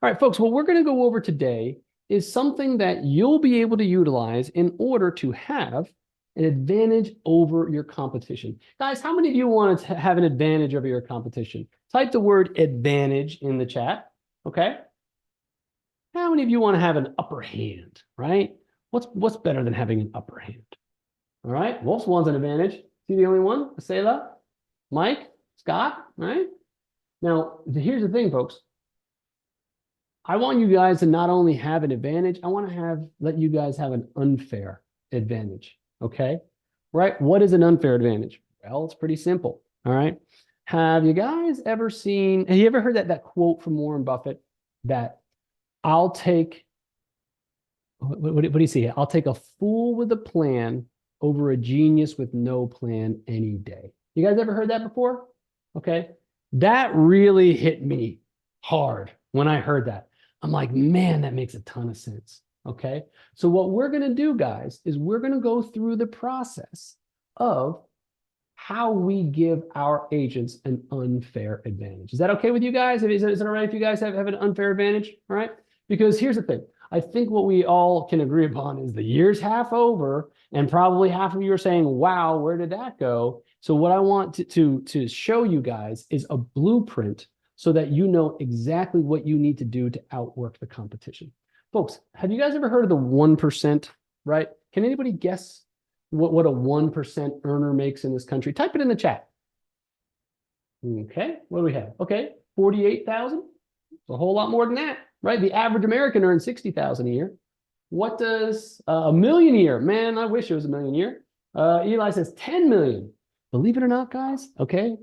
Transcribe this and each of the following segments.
All right, folks, what we're going to go over today is something that you'll be able to utilize in order to have an advantage over your competition. Guys, how many of you want to have an advantage over your competition? Type the word advantage in the chat, okay? How many of you want to have an upper hand, right? What's better than having an upper hand? All right, most one's an advantage. See the only one? Asela, Mike, Scott, right? Now, here's the thing, folks. I want you guys to not only have an advantage, I want to let you guys have an unfair advantage. Okay. Right. What is an unfair advantage? Well, it's pretty simple. All right. Have you guys ever heard that quote from Warren Buffett that I'll take, what do you see? I'll take a fool with a plan over a genius with no plan any day. You guys ever heard that before? Okay. That really hit me hard when I heard that. I'm like, man, that makes a ton of sense. Okay. So what we're going to do, guys, is we're going to go through the process of how we give our agents an unfair advantage. Is that okay with you guys? Is it all right if you guys have an unfair advantage? All right. Because here's the thing. I think what we all can agree upon is the year's half over, and probably half of you are saying, wow, where did that go? So what I want to show you guys is a blueprint so that you know exactly what you need to do to outwork the competition. Folks, have you guys ever heard of the 1%, right? Can anybody guess what a 1% earner makes in this country? Type it in the chat. Okay, what do we have? Okay, 48,000. It's a whole lot more than that, right? The average American earns 60,000 a year. What does a million a year? Man, I wish it was a million a year. Eli says 10 million. Believe it or not, guys, okay?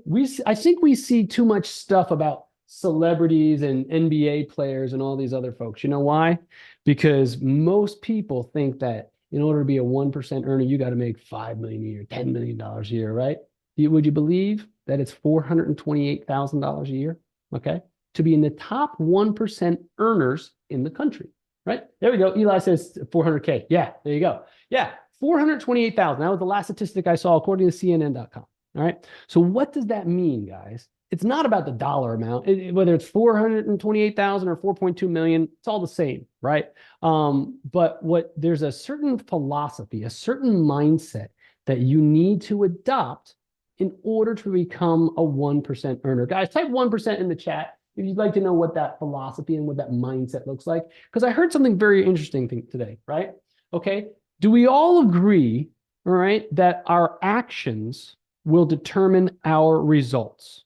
I think we see too much stuff about celebrities and NBA players and all these other folks. You know why? Because most people think that in order to be a 1% earner, you got to make 5 million a year, $10 million a year, right? Would you believe that it's $428,000 a year? Okay. To be in the top 1% earners in the country, right? There we go. Eli says 400K. Yeah, there you go. Yeah, 428,000. That was the last statistic I saw according to CNN.com. All right. So what does that mean, guys? It's not about the dollar amount, whether it's 428,000 or 4.2 million, it's all the same, right? But there's a certain philosophy, a certain mindset that you need to adopt in order to become a 1% earner. Guys, type 1% in the chat if you'd like to know what that philosophy and what that mindset looks like, because I heard something very interesting today, right? Okay. Do we all agree, all right, that our actions will determine our results?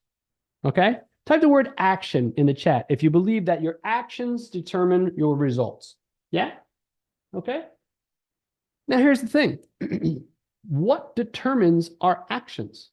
Okay. Type the word action in the chat if you believe that your actions determine your results. Yeah. Okay. Now here's the thing. What determines our actions?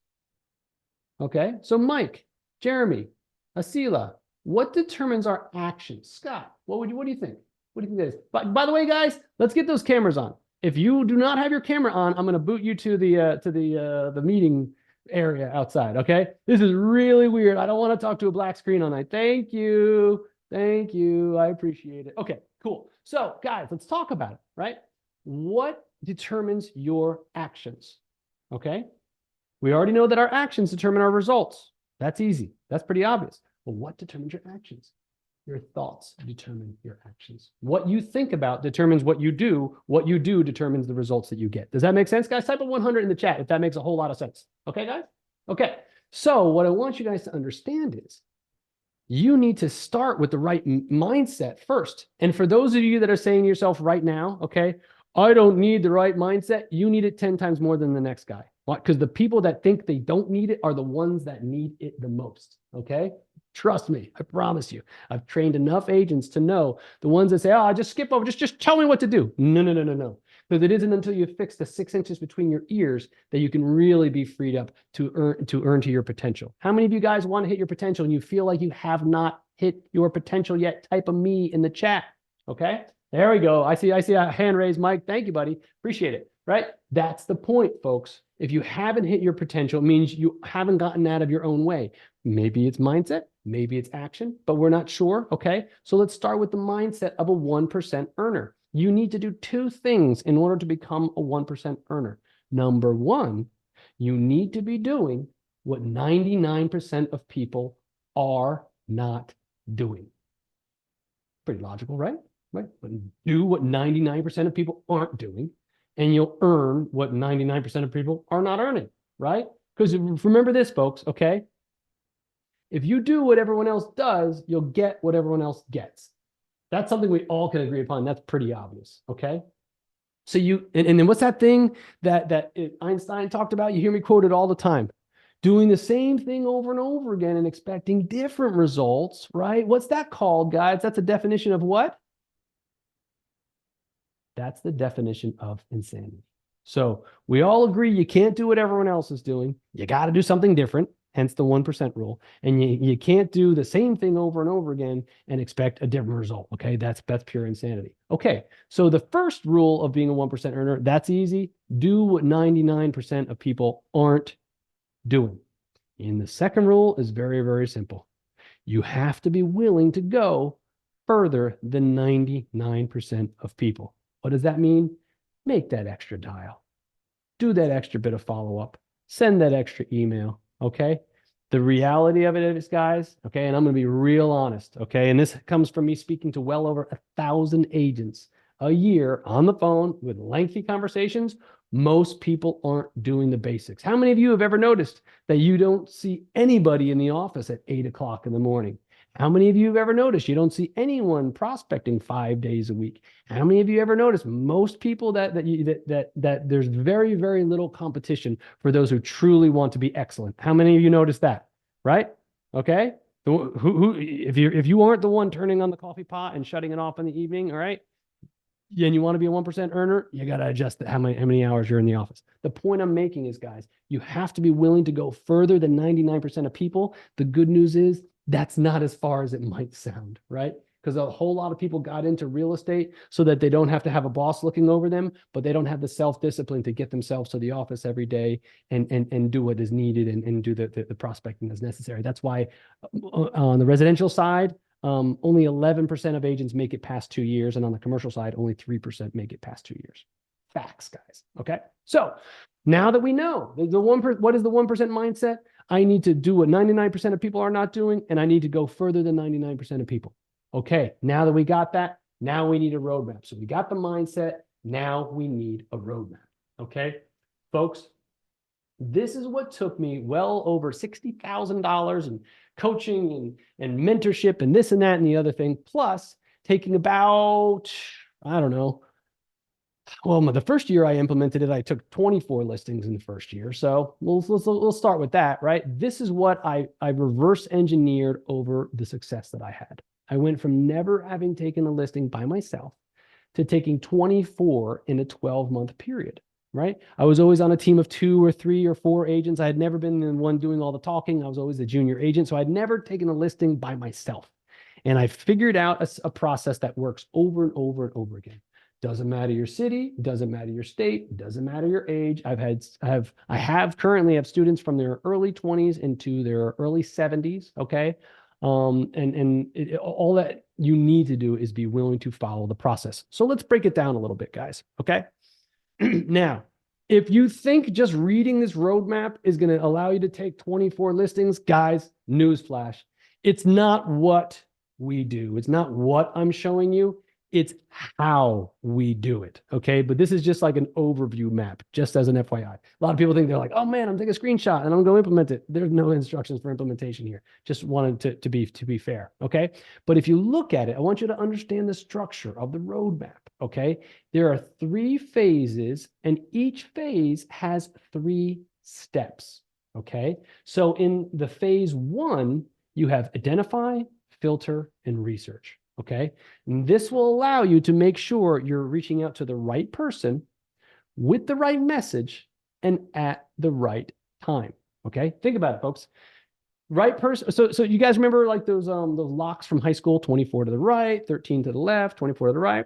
Okay. So Mike, Jeremy, Asila, what determines our actions? Scott, what do you think? What do you think that is? By the way, guys, let's get those cameras on. If you do not have your camera on, I'm going to boot you to the meeting area outside. Okay. This is really weird. I don't want to talk to a black screen all night. Thank you. Thank you. I appreciate it. Okay, cool. So guys, let's talk about it, right? What determines your actions? Okay. We already know that our actions determine our results. That's easy. That's pretty obvious. But what determines your actions? Your thoughts determine your actions. What you think about determines what you do. What you do determines the results that you get. Does that make sense, guys? Type a 100 in the chat if that makes a whole lot of sense. Okay, guys? Okay. So what I want you guys to understand is you need to start with the right mindset first. And for those of you that are saying to yourself right now, okay, I don't need the right mindset, you need it 10 times more than the next guy. Why? Because the people that think they don't need it are the ones that need it the most. Okay. Trust me, I promise you. I've trained enough agents to know the ones that say, oh, just skip over, just tell me what to do. No. Because it isn't until you fix the 6 inches between your ears that you can really be freed up to earn to your potential. How many of you guys want to hit your potential and you feel like you have not hit your potential yet? Type a me in the chat. Okay. There we go. I see a hand raised, Mike. Thank you, buddy. Appreciate it. Right? That's the point, folks. If you haven't hit your potential, it means you haven't gotten out of your own way. Maybe it's mindset, maybe it's action, but we're not sure. Okay. So let's start with the mindset of a 1% earner. You need to do 2 things in order to become a 1% earner. Number 1, you need to be doing what 99% of people are not doing. Pretty logical, right? Right. Do what 99% of people aren't doing, and you'll earn what 99% of people are not earning, right? Because remember this, folks, okay? If you do what everyone else does, you'll get what everyone else gets. That's something we all can agree upon. That's pretty obvious, okay? So and then what's that thing that Einstein talked about? You hear me quote it all the time. Doing the same thing over and over again and expecting different results, right? What's that called, guys? That's a definition of what? That's the definition of insanity. So we all agree you can't do what everyone else is doing. You got to do something different, hence the 1% rule. And you can't do the same thing over and over again and expect a different result. Okay, that's pure insanity. Okay, so the first rule of being a 1% earner, that's easy. Do what 99% of people aren't doing. And the second rule is very, very simple. You have to be willing to go further than 99% of people. What does that mean? Make that extra dial. Do that extra bit of follow-up. Send that extra email, okay? The reality of it is, guys, okay, and I'm going to be real honest, okay? And this comes from me speaking to well over 1,000 agents a year on the phone with lengthy conversations. Most people aren't doing the basics. How many of you have ever noticed that you don't see anybody in the office at 8 o'clock in the morning? How many of you have ever noticed you don't see anyone prospecting 5 days a week? How many of you ever noticed most people that there's very, very little competition for those who truly want to be excellent? How many of you noticed that? Right? Okay. If you aren't the one turning on the coffee pot and shutting it off in the evening, all right, and you want to be a 1% earner, you got to adjust how many hours you're in the office. The point I'm making is, guys, you have to be willing to go further than 99% of people. The good news is that's not as far as it might sound, right? Because a whole lot of people got into real estate so that they don't have to have a boss looking over them, but they don't have the self-discipline to get themselves to the office every day and do what is needed and do the prospecting that's necessary. That's why on the residential side, only 11% of agents make it past 2 years. And on the commercial side, only 3% make it past 2 years. Facts, guys. Okay. So now that we know what is the 1% mindset? I need to do what 99% of people are not doing, and I need to go further than 99% of people. Okay. Now that we got that, now we need a roadmap. So we got the mindset. Now we need a roadmap. Okay, folks, this is what took me well over $60,000 in coaching and mentorship and this and that and the other thing, plus taking about, I don't know, well, the first year I implemented it, I took 24 listings in the first year. So we'll start with that, right? This is what I reverse engineered over the success that I had. I went from never having taken a listing by myself to taking 24 in a 12-month period, right? I was always on a team of 2 or 3 or 4 agents. I had never been the one doing all the talking. I was always the junior agent. So I'd never taken a listing by myself. And I figured out a process that works over and over and over again. Doesn't matter your city, doesn't matter your state, doesn't matter your age. I currently have students from their early 20s into their early 70s. Okay. All that you need to do is be willing to follow the process. So let's break it down a little bit, guys. Okay. Now, if you think just reading this roadmap is going to allow you to take 24 listings, guys, newsflash. It's not what we do. It's not what I'm showing you. It's how we do it. Okay. But this is just like an overview map, just as an FYI. A lot of people think they're like, oh man, I'm taking a screenshot and I'm going to implement it. There's no instructions for implementation here. Just wanted to be fair. Okay. But if you look at it, I want you to understand the structure of the roadmap. Okay. There are 3 phases and each phase has 3 steps. Okay. So in the phase 1, you have identify, filter, and research. Okay. And this will allow you to make sure you're reaching out to the right person with the right message and at the right time. Okay. Think about it, folks. Right person. So you guys remember like those locks from high school, 24 to the right, 13 to the left, 24 to the right,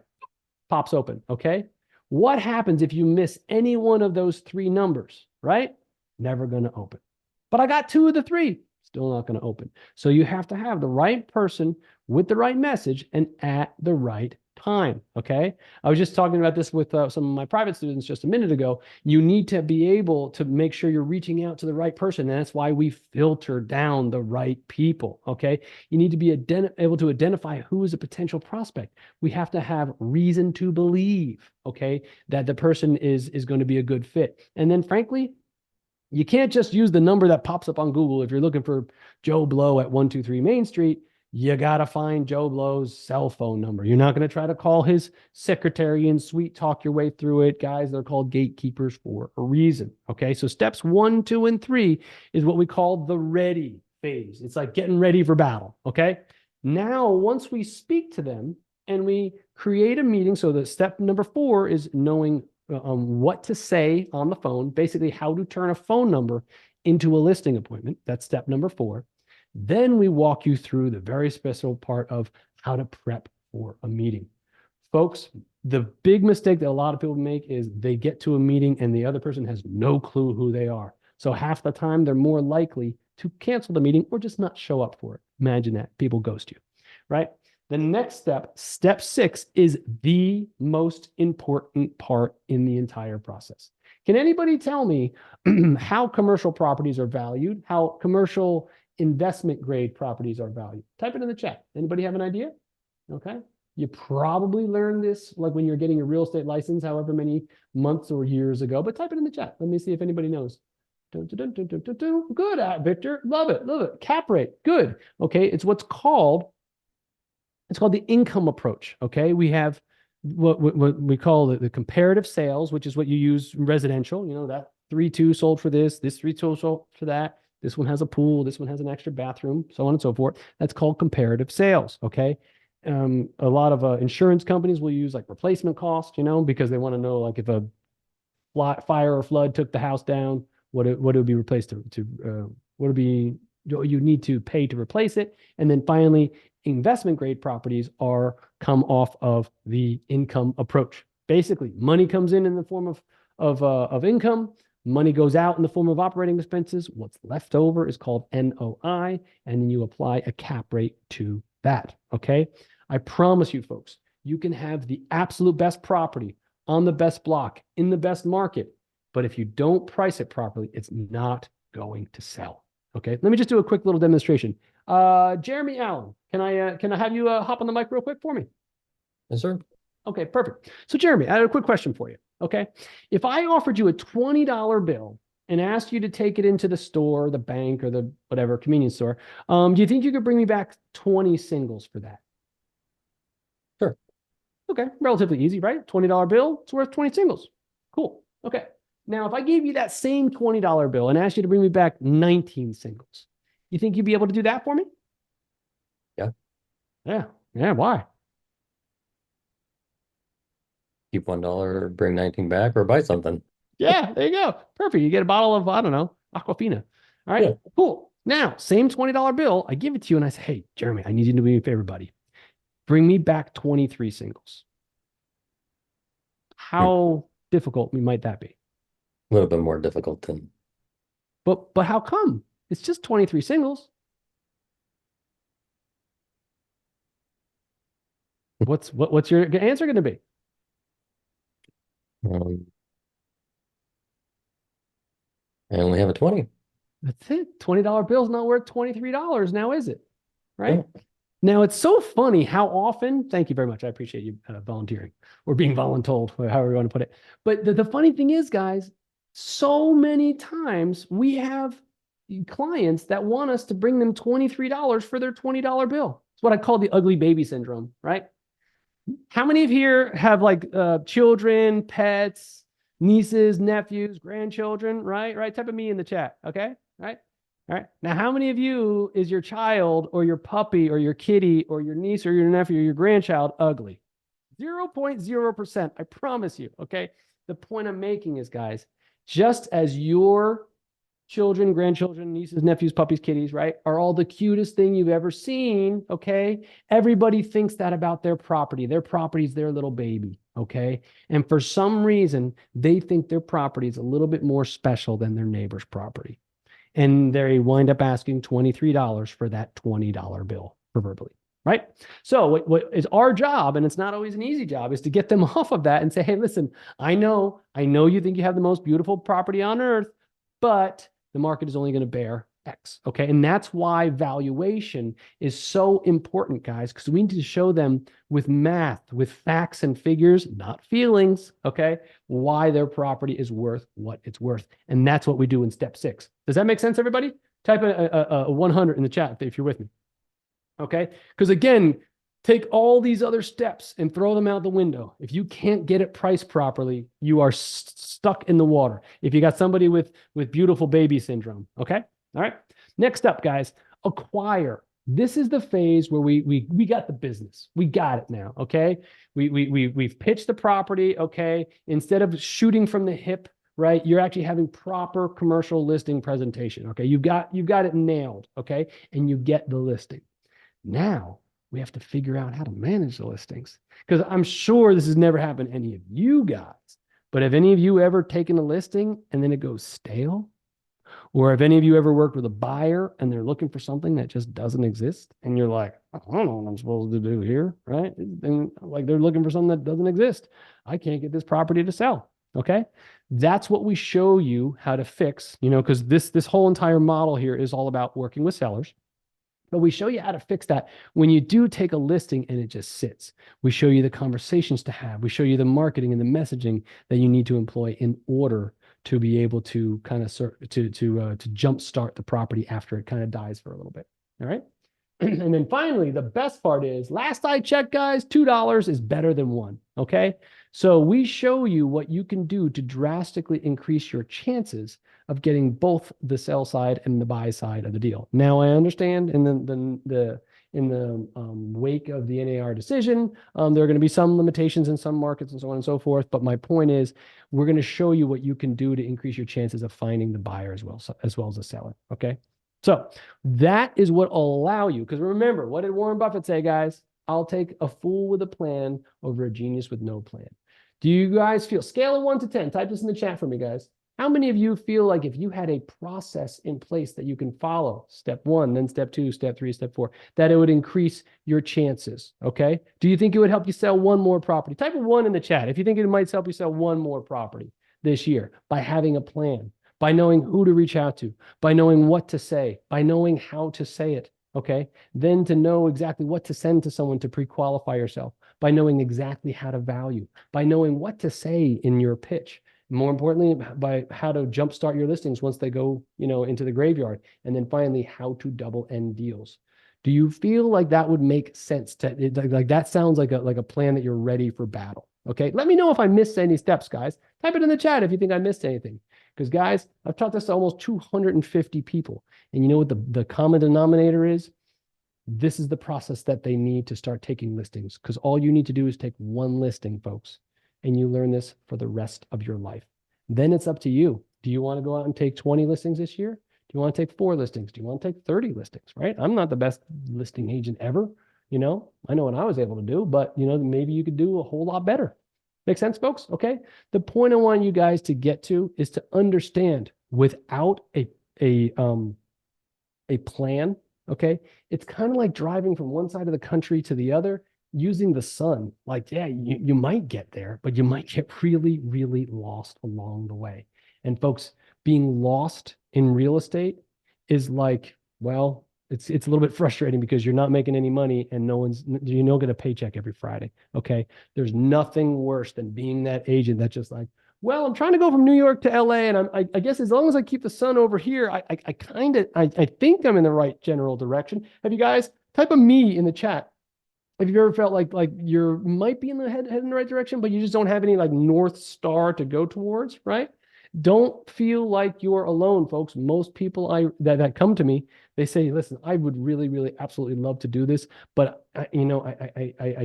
pops open. Okay. What happens if you miss any one of those 3 numbers, right? Never going to open. But I got 2 of the 3. Still not going to open. So you have to have the right person with the right message and at the right time. Okay. I was just talking about this with some of my private students just a minute ago. You need to be able to make sure you're reaching out to the right person. And that's why we filter down the right people. Okay. You need to be able to identify who is a potential prospect. We have to have reason to believe, okay, that the person is going to be a good fit. And then frankly, you can't just use the number that pops up on Google. If you're looking for Joe Blow at 123 Main Street, you got to find Joe Blow's cell phone number. You're not going to try to call his secretary and sweet talk your way through it. Guys, they're called gatekeepers for a reason. Okay. So steps 1, 2, and 3 is what we call the ready phase. It's like getting ready for battle. Okay. Now, once we speak to them and we create a meeting, so the step number 4 is knowing what to say on the phone, basically how to turn a phone number into a listing appointment. That's step number 4. Then we walk you through the very special part of how to prep for a meeting. Folks, the big mistake that a lot of people make is they get to a meeting and the other person has no clue who they are. So half the time they're more likely to cancel the meeting or just not show up for it. Imagine that. People ghost you, right? The next step, step 6, is the most important part in the entire process. Can anybody tell me how commercial properties are valued, how commercial investment grade properties are valued? Type it in the chat. Anybody have an idea? Okay. You probably learned this like when you're getting your real estate license, however many months or years ago, but type it in the chat. Let me see if anybody knows. Good, Victor. Love it. Love it. Cap rate. Good. Okay. It's called the income approach. Okay. We have what we call the comparative sales, which is what you use in residential. You know, that 3-2 sold for this 3-2 sold for that. This one has a pool. This one has an extra bathroom, so on and so forth. That's called comparative sales. Okay. A lot of insurance companies will use like replacement cost, you know, because they want to know like if a fire or flood took the house down, what it would be replaced what would be you need to pay to replace it. And then finally, investment grade properties come off of the income approach. Basically, money comes in the form of income. Money goes out in the form of operating expenses. What's left over is called NOI, and then you apply a cap rate to that. Okay. I promise you, folks, you can have the absolute best property on the best block in the best market, but if you don't price it properly, it's not going to sell. Okay. Let me just do a quick little demonstration. Jeremy Allen, can I have you hop on the mic real quick for me? Yes, sir. Okay, perfect. So Jeremy, I have a quick question for you. Okay. If I offered you a $20 bill and asked you to take it into the store, the bank, or the whatever convenience store, do you think you could bring me back 20 singles for that? Sure. Okay, relatively easy, right? $20 bill, it's worth 20 singles. Cool. Okay. Now, if I gave you that same $20 bill and asked you to bring me back 19 singles, you think you'd be able to do that for me? Yeah. Yeah. Yeah. Why? Keep $1, bring 19 back, or buy something. Yeah, there you go. Perfect. You get a bottle of, I don't know, Aquafina. All right, yeah. Cool. Now, same $20 bill, I give it to you and I say, hey, Jeremy, I need you to do me a favor, buddy. Bring me back 23 singles. How difficult might that be? A little bit more difficult than. But how come? It's just 23 singles. What's your answer going to be? I only have a 20. That's it. $20 bill's not worth $23 now, is it? Right? Yeah. Now, it's so funny how often, thank you very much. I appreciate you volunteering or being voluntold, however you want to put it. But the funny thing is, guys, so many times we have clients that want us to bring them $23 for their $20 bill. It's what I call the ugly baby syndrome, right? How many of here have like children, pets, nieces, nephews, grandchildren, right? Right. Type of me in the chat. Okay. Right. All right. Now, how many of you is your child or your puppy or your kitty or your niece or your nephew or your grandchild ugly? 0.0%. I promise you. Okay. The point I'm making is, guys, just as your children, grandchildren, nieces, nephews, puppies, kitties, right, are all the cutest thing you've ever seen, okay? Everybody thinks that about their property. Their property's their little baby, okay? And for some reason, they think their property is a little bit more special than their neighbor's property. And they wind up asking $23 for that $20 bill, proverbially. right? So what is our job, and it's not always an easy job, is to get them off of that and say, hey, listen, I know you think you have the most beautiful property on earth, but the market is only going to bear X. Okay. And that's why valuation is so important, guys, because we need to show them with math, with facts and figures, not feelings. Okay. Why their property is worth what it's worth. And that's what we do in step 6. Does that make sense, everybody? Type a 100 in the chat if you're with me. Okay. Because again, take all these other steps and throw them out the window. If you can't get it priced properly, you are stuck in the water. If you got somebody with beautiful baby syndrome. Okay. All right. Next up, guys, acquire. This is the phase where we got the business. We got it now. Okay. We've pitched the property. Okay. Instead of shooting from the hip, right? You're actually having proper commercial listing presentation. Okay. You've got it nailed. Okay. And you get the listing. Now we have to figure out how to manage the listings, because I'm sure this has never happened to any of you guys, but have any of you ever taken a listing and then it goes stale? Or have any of you ever worked with a buyer and they're looking for something that just doesn't exist? And you're like, I don't know what I'm supposed to do here, right? And like they're looking for something that doesn't exist. I can't get this property to sell. Okay. That's what we show you how to fix, because this whole entire model here is all about working with sellers. But we show you how to fix that when you do take a listing and it just sits. We show you the conversations to have. We show you the marketing and the messaging that you need to employ in order to be able to kind of to jumpstart the property after it kind of dies for a little bit. All right. And then finally, the best part is, last I checked, guys, $2 is better than 1. Okay. So we show you what you can do to drastically increase your chances of getting both the sell side and the buy side of the deal. Now, I understand in the wake of the NAR decision, there are going to be some limitations in some markets and so on and so forth. But my point is, we're going to show you what you can do to increase your chances of finding the buyer as well as the seller. Okay. So that is what will allow you, because remember, what did Warren Buffett say, guys? I'll take a fool with a plan over a genius with no plan. Do you guys feel, scale of 1 to 10, type this in the chat for me, guys. How many of you feel like if you had a process in place that you can follow, step 1, then step 2, step 3, step 4, that it would increase your chances? Okay. Do you think it would help you sell one more property? Type a 1 in the chat if you think it might help you sell one more property this year by having a plan, by knowing who to reach out to, by knowing what to say, by knowing how to say it. Okay. Then to know exactly what to send to someone to pre-qualify yourself, by knowing exactly how to value, by knowing what to say in your pitch. More importantly, by how to jumpstart your listings once they go, into the graveyard. And then finally, how to double end deals. Do you feel like that would make sense? Like that sounds like a plan that you're ready for battle. Okay. Let me know if I missed any steps, guys. Type it in the chat if you think I missed anything. Because guys, I've taught this to almost 250 people. And you know what the common denominator is? This is the process that they need to start taking listings. Because all you need to do is take one listing, folks. And you learn this for the rest of your life. Then it's up to you. Do you want to go out and take 20 listings this year? Do you want to take 4 listings? Do you want to take 30 listings, right? I'm not the best listing agent ever. I know what I was able to do, but maybe you could do a whole lot better. Make sense, folks? Okay. The point I want you guys to get to is to understand, without a plan, okay, it's kind of like driving from one side of the country to the other using the sun. Like, yeah, you might get there, but you might get really, really lost along the way. And folks, being lost in real estate is like, well, it's a little bit frustrating because you're not making any money and you don't get a paycheck every Friday. Okay. There's nothing worse than being that agent that's just like, well, I'm trying to go from New York to LA, and I guess as long as I keep the sun over here, I think I'm in the right general direction. Have you guys, type a me in the chat if you've ever felt like you might be in the head in the right direction, but you just don't have any like North Star to go towards, right? Don't feel like you're alone, folks. Most people that come to me, they say, listen, I would really, really absolutely love to do this, but I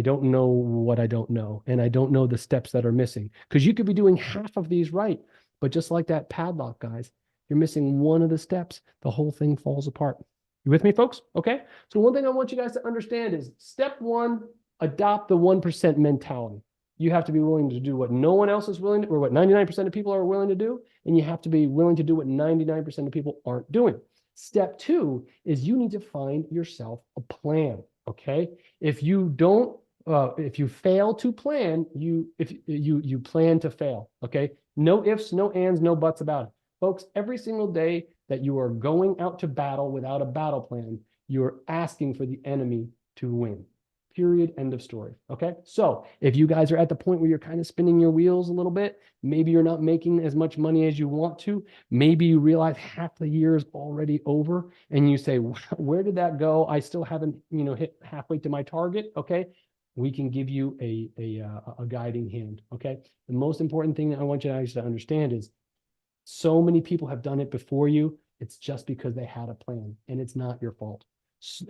don't know what I don't know. And I don't know the steps that are missing, because you could be doing half of these right. But just like that padlock, guys, you're missing one of the steps. The whole thing falls apart. You with me, folks? Okay. So one thing I want you guys to understand is step 1, adopt the 1% mentality. You have to be willing to do what no one else is willing to, or what 99% of people are willing to do. And you have to be willing to do what 99% of people aren't doing. Step 2 is you need to find yourself a plan. Okay. If you don't, if you fail to plan, you plan to fail. Okay. No ifs, no ands, no buts about it. Folks, every single day that you are going out to battle without a battle plan, you're asking for the enemy to win. Period. End of story. Okay. So if you guys are at the point where you're kind of spinning your wheels a little bit, maybe you're not making as much money as you want to. Maybe you realize half the year is already over and you say, where did that go? I still haven't, hit halfway to my target. Okay. We can give you a guiding hand. Okay. The most important thing that I want you guys to understand is so many people have done it before you. It's just because they had a plan and it's not your fault.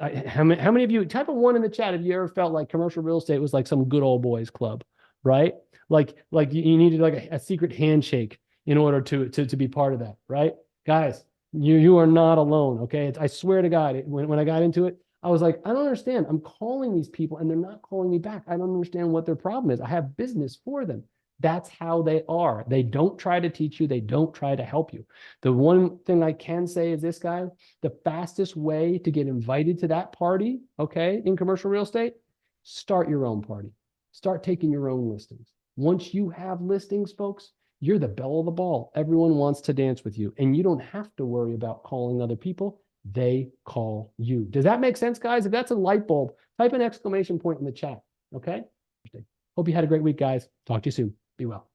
How many of you, type of one in the chat, have you ever felt like commercial real estate was like some good old boys club, right? Like you needed like a secret handshake in order to be part of that, right? Guys, you are not alone, okay? I swear to God, when I got into it, I was like, I don't understand. I'm calling these people and they're not calling me back. I don't understand what their problem is. I have business for them. That's how they are. They don't try to teach you. They don't try to help you. The one thing I can say is this, guy, the fastest way to get invited to that party, okay, in commercial real estate, start your own party. Start taking your own listings. Once you have listings, folks, you're the belle of the ball. Everyone wants to dance with you, and you don't have to worry about calling other people. They call you. Does that make sense, guys? If that's a light bulb, type an exclamation point in the chat, okay? Hope you had a great week, guys. Talk to you soon. Be well.